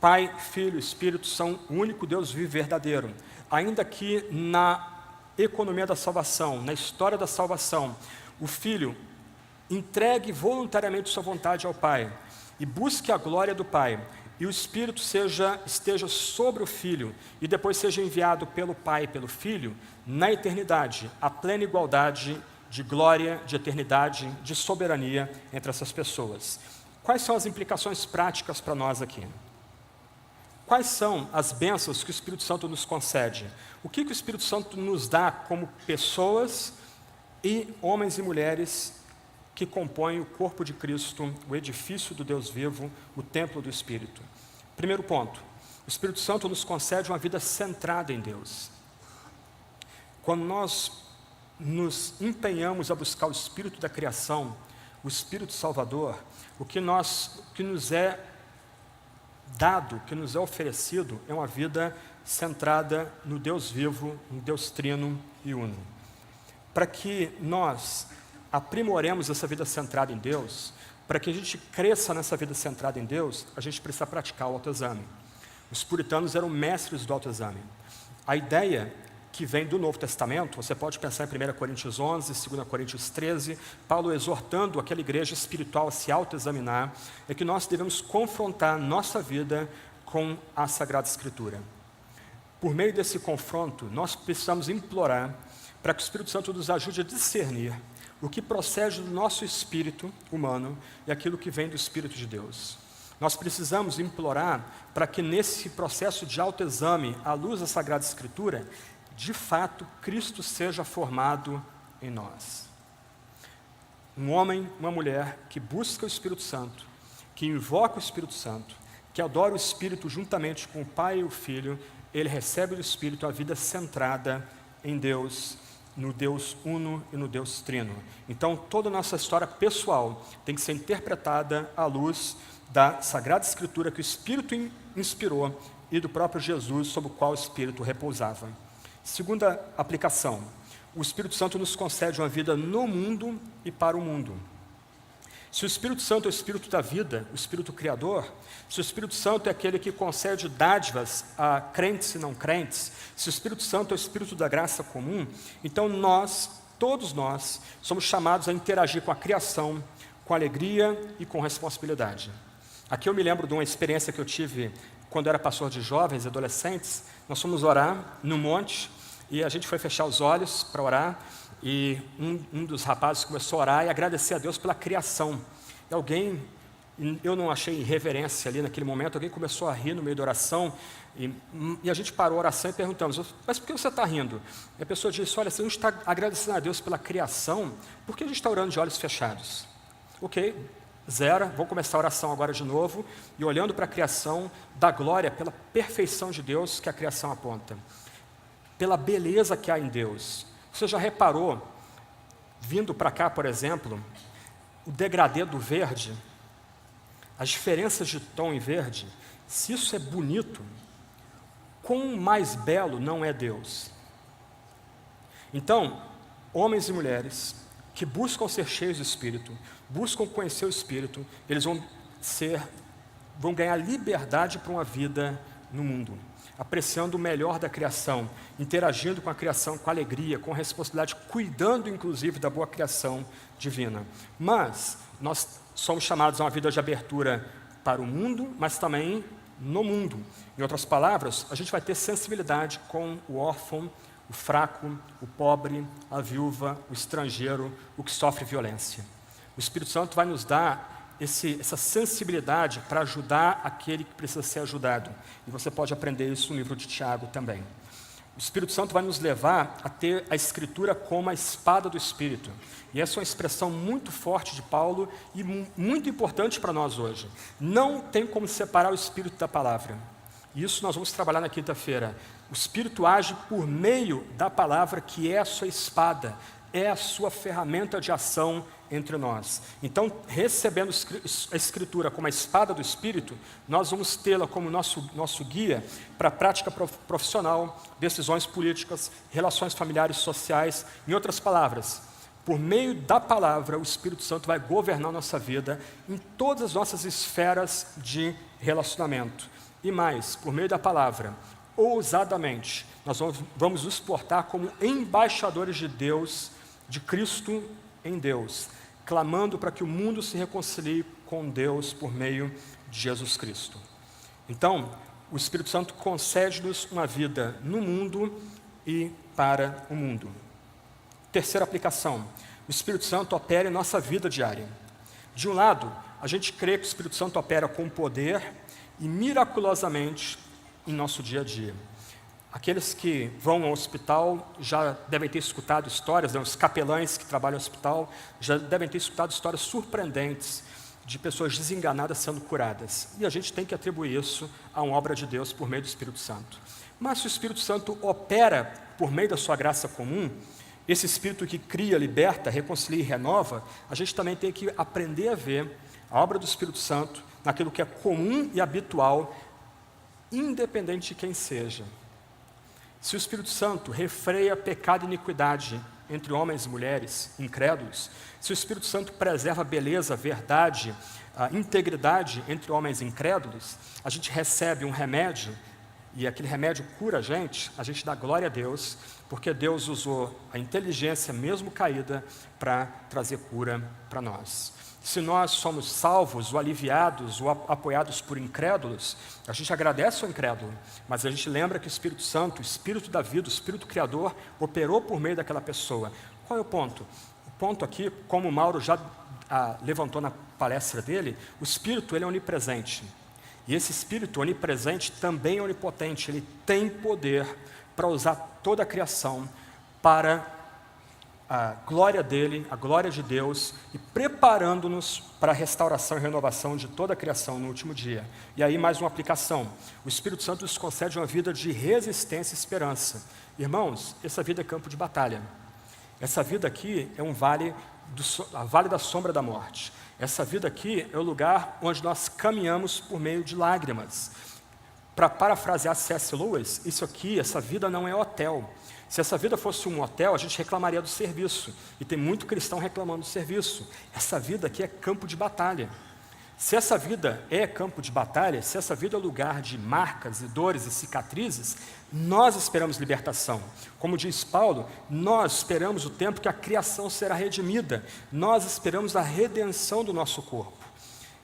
Pai, Filho e Espírito são o único Deus vivo e verdadeiro. Ainda que na economia da salvação, na história da salvação, o Filho entregue voluntariamente sua vontade ao Pai e busque a glória do Pai, e o Espírito esteja sobre o Filho, e depois seja enviado pelo Pai e pelo Filho, na eternidade, a plena igualdade de glória, de eternidade, de soberania entre essas pessoas. Quais são as implicações práticas para nós aqui? Quais são as bênçãos que o Espírito Santo nos concede? O que o Espírito Santo nos dá como pessoas e homens e mulheres que compõem o corpo de Cristo, o edifício do Deus vivo, o templo do Espírito? Primeiro ponto, o Espírito Santo nos concede uma vida centrada em Deus. Quando nós nos empenhamos a buscar o Espírito da criação, o Espírito Salvador, o que nos é dado, o que nos é oferecido, é uma vida centrada no Deus vivo, no Deus trino e uno. Para que nós aprimoremos essa vida centrada em Deus, para que a gente cresça nessa vida centrada em Deus, a gente precisa praticar o autoexame. Os puritanos eram mestres do autoexame. A ideia que vem do Novo Testamento, você pode pensar em 1 Coríntios 11, 2 Coríntios 13, Paulo exortando aquela igreja espiritual a se autoexaminar, é que nós devemos confrontar nossa vida com a Sagrada Escritura. Por meio desse confronto, nós precisamos implorar para que o Espírito Santo nos ajude a discernir o que procede do nosso espírito humano e aquilo que vem do Espírito de Deus. Nós precisamos implorar para que nesse processo de autoexame, à luz da Sagrada Escritura, de fato, Cristo seja formado em nós. Um homem, uma mulher que busca o Espírito Santo, que invoca o Espírito Santo, que adora o Espírito juntamente com o Pai e o Filho, ele recebe do Espírito a vida centrada em Deus, no Deus uno e no Deus trino. Então, toda a nossa história pessoal tem que ser interpretada à luz da Sagrada Escritura que o Espírito inspirou e do próprio Jesus, sobre o qual o Espírito repousava. Segunda aplicação, o Espírito Santo nos concede uma vida no mundo e para o mundo. Se o Espírito Santo é o Espírito da vida, o Espírito Criador, se o Espírito Santo é aquele que concede dádivas a crentes e não crentes, se o Espírito Santo é o Espírito da graça comum, então todos nós, somos chamados a interagir com a criação, com alegria e com responsabilidade. Aqui eu me lembro de uma experiência que eu tive quando eu era pastor de jovens e adolescentes. Nós fomos orar no monte e a gente foi fechar os olhos para orar e um dos rapazes começou a orar e agradecer a Deus pela criação. E eu não achei reverência ali naquele momento, alguém começou a rir no meio da oração e a gente parou a oração e perguntamos, mas por que você está rindo? E a pessoa disse, olha, se a gente está agradecendo a Deus pela criação, por que a gente está orando de olhos fechados? Ok, zero, vou começar a oração agora de novo e olhando para a criação, da glória pela perfeição de Deus que a criação aponta, pela beleza que há em Deus. Você já reparou, vindo para cá, por exemplo, o degradê do verde, as diferenças de tom em verde, se isso é bonito, quão mais belo não é Deus? Então, homens e mulheres que buscam ser cheios do Espírito, buscam conhecer o Espírito, eles vão ganhar liberdade para uma vida no mundo, apreciando o melhor da criação, interagindo com a criação com alegria, com responsabilidade, cuidando inclusive da boa criação divina. Mas nós somos chamados a uma vida de abertura para o mundo, mas também no mundo. Em outras palavras, a gente vai ter sensibilidade com o órfão, o fraco, o pobre, a viúva, o estrangeiro, o que sofre violência. O Espírito Santo vai nos dar essa sensibilidade para ajudar aquele que precisa ser ajudado. E você pode aprender isso no livro de Tiago também. O Espírito Santo vai nos levar a ter a Escritura como a espada do Espírito. E essa é uma expressão muito forte de Paulo e muito importante para nós hoje. Não tem como separar o Espírito da palavra. E isso nós vamos trabalhar na quinta-feira. O Espírito age por meio da palavra, que é a sua espada, é a sua ferramenta de ação entre nós. Então, recebendo a Escritura como a espada do Espírito, nós vamos tê-la como nosso guia para a prática profissional, decisões políticas, relações familiares e sociais. Em outras palavras, por meio da palavra, o Espírito Santo vai governar a nossa vida em todas as nossas esferas de relacionamento. E mais, por meio da palavra, ousadamente, nós vamos nos portar como embaixadores de Deus, de Cristo em Deus, clamando para que o mundo se reconcilie com Deus por meio de Jesus Cristo. Então, o Espírito Santo concede-nos uma vida no mundo e para o mundo. Terceira aplicação, o Espírito Santo opera em nossa vida diária. De um lado, a gente crê que o Espírito Santo opera com poder e miraculosamente em nosso dia a dia. Aqueles que vão ao hospital já devem ter escutado histórias, os capelães que trabalham no hospital já devem ter escutado histórias surpreendentes de pessoas desenganadas sendo curadas. E a gente tem que atribuir isso a uma obra de Deus por meio do Espírito Santo. Mas se o Espírito Santo opera por meio da sua graça comum, esse Espírito que cria, liberta, reconcilia e renova, a gente também tem que aprender a ver a obra do Espírito Santo naquilo que é comum e habitual, independente de quem seja. Se o Espírito Santo refreia pecado e iniquidade entre homens e mulheres incrédulos, se o Espírito Santo preserva beleza, verdade, a integridade entre homens incrédulos, a gente recebe um remédio, e aquele remédio cura a gente dá glória a Deus, porque Deus usou a inteligência, mesmo caída, para trazer cura para nós. Se nós somos salvos, ou aliviados, ou apoiados por incrédulos, a gente agradece ao incrédulo, mas a gente lembra que o Espírito Santo, o Espírito da vida, o Espírito Criador, operou por meio daquela pessoa. Qual é o ponto? O ponto aqui, como o Mauro já levantou na palestra dele, o Espírito ele é onipresente. E esse Espírito onipresente também é onipotente, ele tem poder para usar toda a criação para a glória dele, a glória de Deus, e preparando-nos para a restauração e renovação de toda a criação no último dia. E aí mais uma aplicação, o Espírito Santo nos concede uma vida de resistência e esperança. Irmãos, essa vida é campo de batalha. Essa vida aqui é um vale da sombra da morte. Essa vida aqui é o lugar onde nós caminhamos por meio de lágrimas. Para parafrasear C.S. Lewis, essa vida não é hotel. Se essa vida fosse um hotel, a gente reclamaria do serviço. E tem muito cristão reclamando do serviço. Essa vida aqui é campo de batalha. Se essa vida é campo de batalha, se essa vida é lugar de marcas e dores e cicatrizes, nós esperamos libertação. Como diz Paulo, nós esperamos o tempo que a criação será redimida. Nós esperamos a redenção do nosso corpo.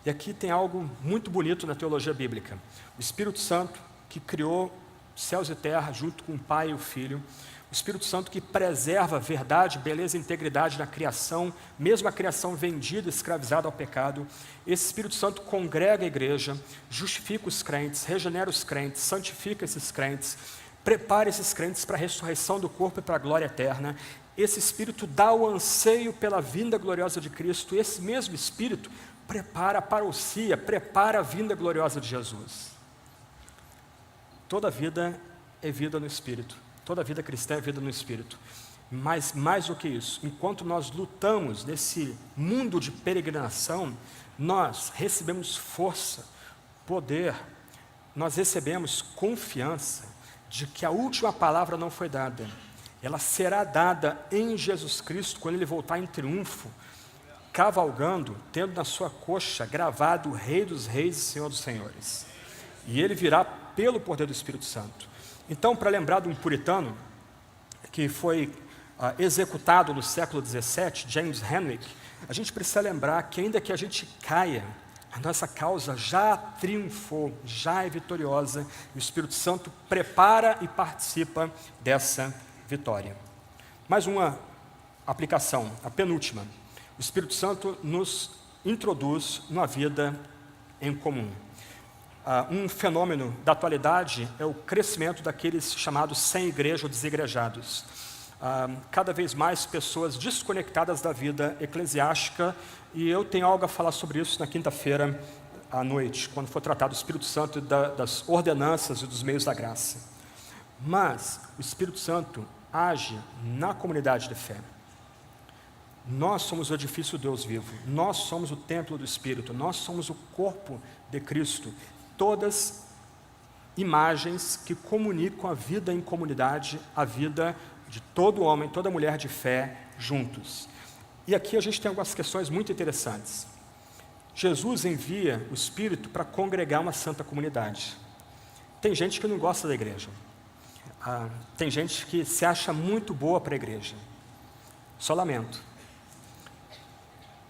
E aqui tem algo muito bonito na teologia bíblica. O Espírito Santo que criou céus e terra junto com o Pai e o Filho. O Espírito Santo que preserva verdade, beleza e integridade na criação, mesmo a criação vendida, escravizada ao pecado. Esse Espírito Santo congrega a igreja, justifica os crentes, regenera os crentes, santifica esses crentes, prepara esses crentes para a ressurreição do corpo e para a glória eterna. Esse Espírito dá o anseio pela vinda gloriosa de Cristo. Esse mesmo Espírito prepara a parousia, prepara a vinda gloriosa de Jesus. Toda vida é vida no Espírito. Toda vida cristã é vida no Espírito. Mas mais do que isso, enquanto nós lutamos nesse mundo de peregrinação, nós recebemos força, poder, nós recebemos confiança de que a última palavra não foi dada. Ela será dada em Jesus Cristo quando Ele voltar em triunfo, cavalgando, tendo na sua coxa gravado o Rei dos Reis e Senhor dos Senhores. E Ele virá pelo poder do Espírito Santo. Então, para lembrar de um puritano que foi executado no século XVII, James Henwick, a gente precisa lembrar que ainda que a gente caia, a nossa causa já triunfou, já é vitoriosa, e o Espírito Santo prepara e participa dessa vitória. Mais uma aplicação, a penúltima. O Espírito Santo nos introduz numa vida em comum. Um fenômeno da atualidade é o crescimento daqueles chamados sem igreja ou desigrejados. Cada vez mais pessoas desconectadas da vida eclesiástica, e eu tenho algo a falar sobre isso na quinta-feira à noite, quando for tratado do Espírito Santo e das ordenanças e dos meios da graça. Mas o Espírito Santo age na comunidade de fé. Nós somos o edifício do Deus vivo, nós somos o templo do Espírito, nós somos o corpo de Cristo. Todas imagens que comunicam a vida em comunidade, a vida de todo homem, toda mulher de fé juntos. E aqui a gente tem algumas questões muito interessantes. Jesus envia o Espírito para congregar uma santa comunidade. Tem gente que não gosta da igreja. Tem gente que se acha muito boa para a igreja. Só lamento.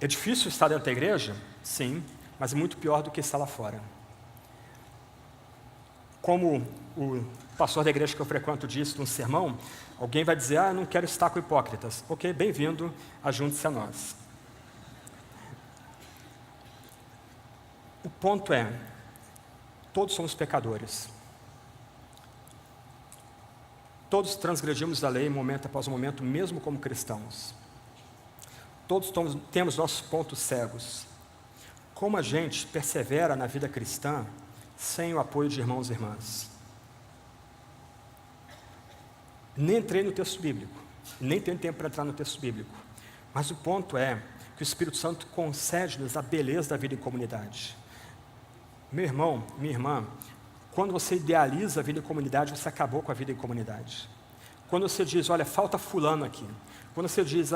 É difícil estar dentro da igreja? Sim, mas é muito pior do que estar lá fora. como o pastor da igreja que eu frequento disse num sermão, alguém vai dizer, não quero estar com hipócritas. Ok, bem-vindo, ajunte-se a nós. O ponto é, todos somos pecadores. Todos transgredimos a lei momento após momento, mesmo como cristãos. Todos temos nossos pontos cegos. Como a gente persevera na vida cristã sem o apoio de irmãos e irmãs? Nem entrei no texto bíblico, nem tenho tempo para entrar no texto bíblico, mas o ponto é que o Espírito Santo concede-nos a beleza da vida em comunidade. Meu irmão, minha irmã, quando você idealiza a vida em comunidade, você acabou com a vida em comunidade. Quando você diz, olha, falta fulano aqui. Quando você diz,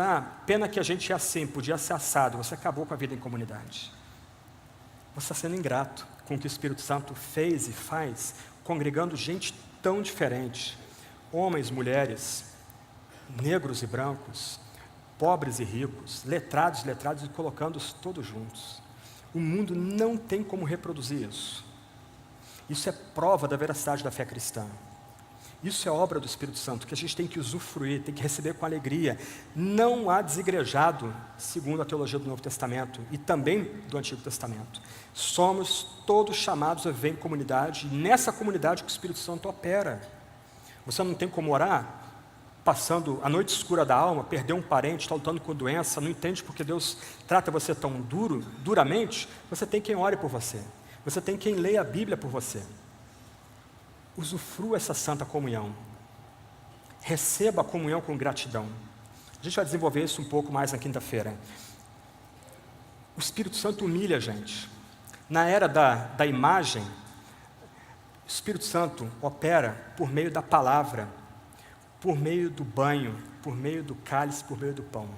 pena que a gente é assim, podia ser assado, você acabou com a vida em comunidade. Você está sendo ingrato com o que o Espírito Santo fez e faz, congregando gente tão diferente. Homens, mulheres, negros e brancos, pobres e ricos, letrados e letrados, e colocando-os todos juntos. O mundo não tem como reproduzir isso. Isso é prova da veracidade da fé cristã. Isso é obra do Espírito Santo, que a gente tem que usufruir, tem que receber com alegria. Não há desigrejado, segundo a teologia do Novo Testamento e também do Antigo Testamento. Somos todos chamados a viver em comunidade, e nessa comunidade que o Espírito Santo opera. Você não tem como orar, passando a noite escura da alma, perdeu um parente, está lutando com doença, não entende porque Deus trata você tão duramente, você tem quem ore por você. Você tem quem leia a Bíblia por você. Usufrua essa santa comunhão. Receba a comunhão com gratidão. A gente vai desenvolver isso um pouco mais na quinta-feira. O Espírito Santo humilha a gente. Na era da imagem, o Espírito Santo opera por meio da palavra, por meio do banho, por meio do cálice, por meio do pão.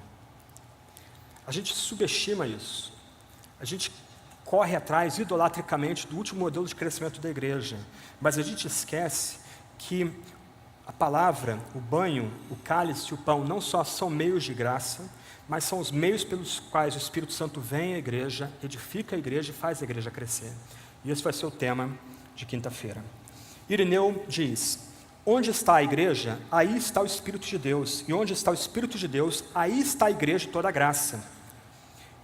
A gente subestima isso. A gente corre atrás idolatricamente do último modelo de crescimento da igreja, mas a gente esquece que a palavra, o banho, o cálice e o pão não só são meios de graça, mas são os meios pelos quais o Espírito Santo vem à igreja, edifica a igreja e faz a igreja crescer. E esse vai ser o tema de quinta-feira. Irineu diz, onde está a igreja, aí está o Espírito de Deus, e onde está o Espírito de Deus, aí está a igreja de toda a graça.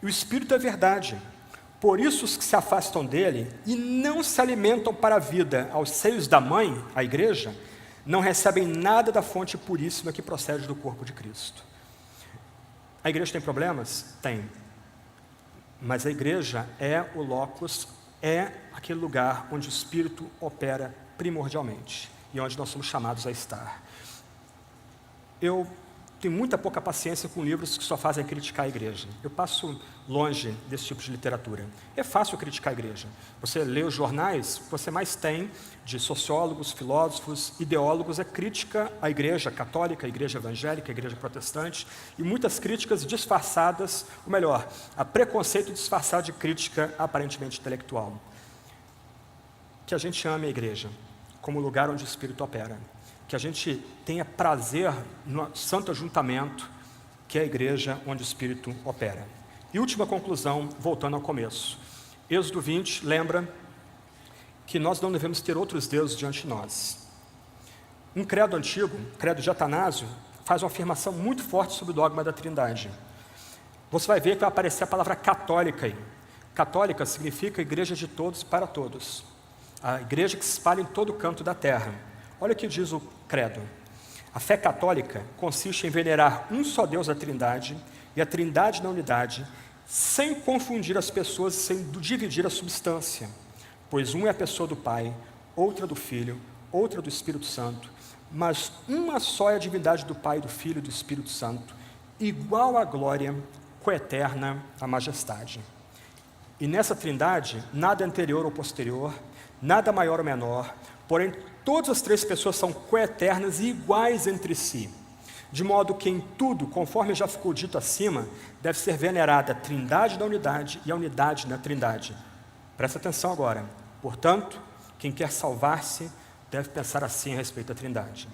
E o Espírito é verdade. Por isso os que se afastam dele e não se alimentam para a vida aos seios da mãe, a igreja, não recebem nada da fonte puríssima que procede do corpo de Cristo. A igreja tem problemas? Tem. Mas a igreja é o locus, é aquele lugar onde o Espírito opera primordialmente e onde nós somos chamados a estar. Eu tenho muita pouca paciência com livros que só fazem criticar a igreja. Eu passo longe desse tipo de literatura. É fácil criticar a igreja. Você lê os jornais, o que você mais tem de sociólogos, filósofos, ideólogos é crítica à igreja católica, à igreja evangélica, à igreja protestante, e muitas críticas disfarçadas, ou melhor, a preconceito disfarçado de crítica aparentemente intelectual. Que a gente ame a igreja como lugar onde o Espírito opera. Que a gente tenha prazer no santo ajuntamento, que é a igreja onde o Espírito opera. E última conclusão, voltando ao começo. Êxodo 20 lembra que nós não devemos ter outros deuses diante de nós. Um credo antigo, o credo de Atanásio, faz uma afirmação muito forte sobre o dogma da Trindade. Você vai ver que vai aparecer a palavra católica aí. Católica significa igreja de todos para todos. A igreja que se espalha em todo canto da terra. Olha o que diz o credo. A fé católica consiste em venerar um só Deus da Trindade e a Trindade na unidade, sem confundir as pessoas e sem dividir a substância. Pois um é a pessoa do Pai, outra do Filho, outra do Espírito Santo, mas uma só é a divindade do Pai, do Filho e do Espírito Santo, igual à glória, coeterna à majestade. E nessa Trindade, nada anterior ou posterior, nada maior ou menor, porém todas as três pessoas são coeternas e iguais entre si, de modo que em tudo, conforme já ficou dito acima, deve ser venerada a Trindade da unidade e a unidade na Trindade. Presta atenção agora. Portanto, quem quer salvar-se deve pensar assim a respeito da Trindade.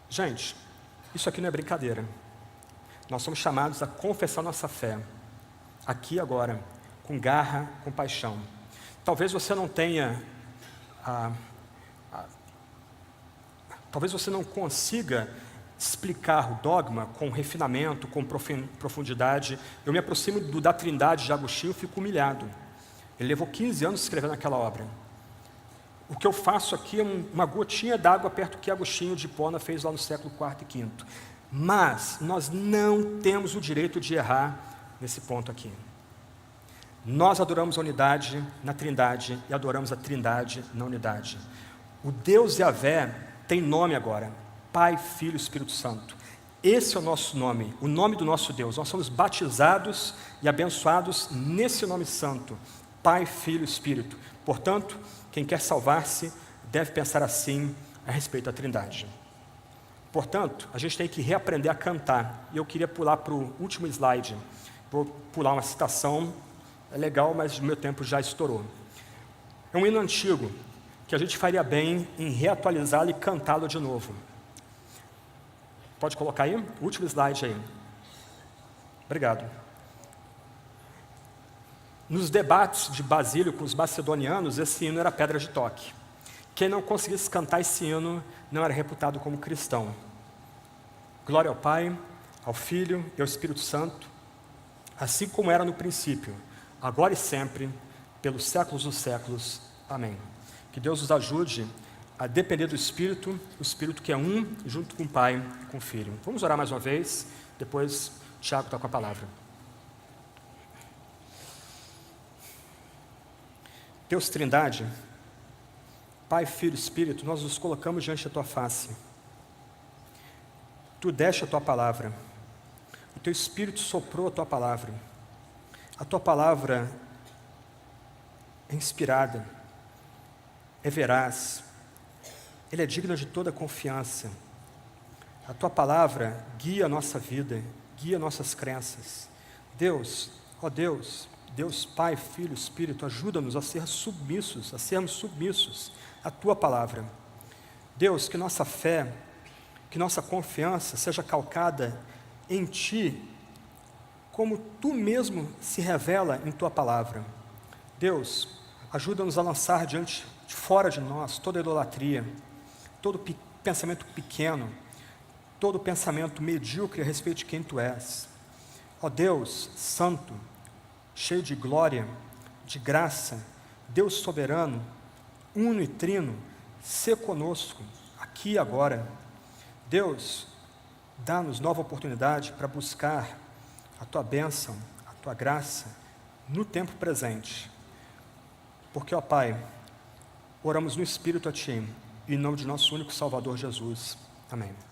Gente, isso aqui não é brincadeira. Nós somos chamados a confessar nossa fé, aqui e agora, com garra, com paixão. Talvez você não tenha Talvez você não consiga explicar o dogma com refinamento, com profundidade. Eu me aproximo da Trindade de Agostinho e fico humilhado. Ele levou 15 anos escrevendo aquela obra. O que eu faço aqui é uma gotinha d'água perto do que Agostinho de Hipona fez lá no século IV e V. Mas nós não temos o direito de errar nesse ponto aqui. Nós adoramos a unidade na Trindade e adoramos a Trindade na unidade. O Deus Yahvé tem nome agora: Pai, Filho e Espírito Santo. Esse é o nosso nome, o nome do nosso Deus. Nós somos batizados e abençoados nesse nome santo: Pai, Filho e Espírito. Portanto, quem quer salvar-se deve pensar assim a respeito da Trindade. Portanto, a gente tem que reaprender a cantar. E eu queria pular para o último slide. Vou pular uma citação, é legal, mas o meu tempo já estourou. É um hino antigo, que a gente faria bem em reatualizá-lo e cantá-lo de novo. Pode colocar aí? O último slide aí. Obrigado. Nos debates de Basílio com os macedonianos, esse hino era pedra de toque. Quem não conseguisse cantar esse hino não era reputado como cristão. Glória ao Pai, ao Filho e ao Espírito Santo, assim como era no princípio, agora e sempre, pelos séculos dos séculos. Amém. Que Deus nos ajude a depender do Espírito, o Espírito que é um, junto com o Pai e com o Filho. Vamos orar mais uma vez, depois Tiago está com a palavra. Deus Trindade, Pai, Filho e Espírito, nós nos colocamos diante da Tua face. Tu deste a Tua palavra, o Teu Espírito soprou a Tua palavra. A Tua palavra é inspirada, é veraz, ela é digna de toda confiança. A Tua palavra guia a nossa vida, guia nossas crenças. Deus, ó Deus, Deus Pai, Filho, Espírito, ajuda-nos a ser submissos, a sermos submissos à Tua palavra. Deus, que nossa fé, que nossa confiança seja calcada em Ti, como Tu mesmo se revela em Tua palavra. Deus, ajuda-nos a lançar de fora de nós toda idolatria, todo pensamento pequeno, todo pensamento medíocre a respeito de quem Tu és. Ó Deus Santo, cheio de glória, de graça, Deus soberano, uno e trino, sê conosco, aqui e agora. Deus, dá-nos nova oportunidade para buscar a Tua bênção, a Tua graça, no tempo presente. Porque, ó Pai, oramos no Espírito a Ti, em nome de nosso único Salvador Jesus. Amém.